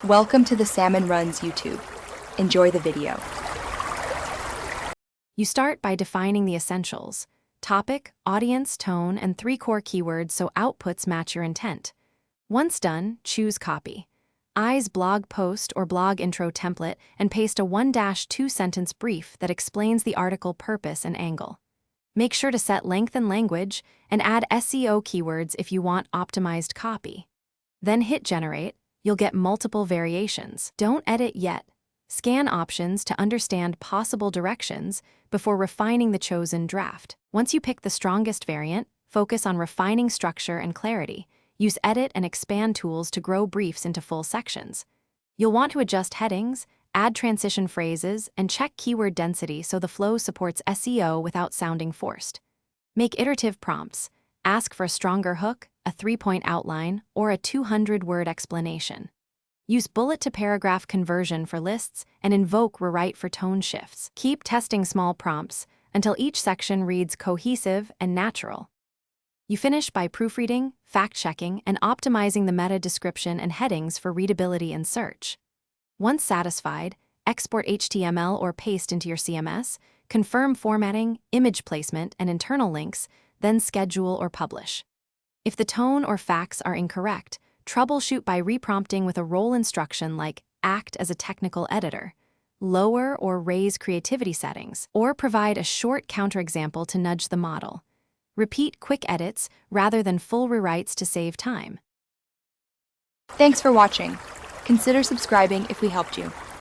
Welcome to the Salmon Runs YouTube. Enjoy the video. You start by defining the essentials: topic, audience, tone, and 3 core keywords so outputs match your intent. Once done, choose copy. Eyes blog post or blog intro template and paste a 1-2 sentence brief that explains the article purpose and angle. Make sure to set length and language and add SEO keywords if you want optimized copy. Then hit generate. You'll get multiple variations. Don't edit yet. Scan options to understand possible directions before refining the chosen draft. Once you pick the strongest variant, focus on refining structure and clarity. Use edit and expand tools to grow briefs into full sections. You'll want to adjust headings, add transition phrases, and check keyword density so the flow supports SEO without sounding forced. Make iterative prompts. Ask for a stronger hook, a 3-point outline, or a 200-word explanation. Use bullet-to-paragraph conversion for lists and invoke rewrite for tone shifts. Keep testing small prompts until each section reads cohesive and natural. You finish by proofreading, fact-checking, and optimizing the meta description and headings for readability and search. Once satisfied, export HTML or paste into your CMS, confirm formatting, image placement, and internal links, then schedule or publish. If the tone or facts are incorrect, troubleshoot by reprompting with a role instruction like act as a technical editor, lower or raise creativity settings, or provide a short counterexample to nudge the model. Repeat quick edits rather than full rewrites to save time. Thanks for watching. Consider subscribing if we helped you.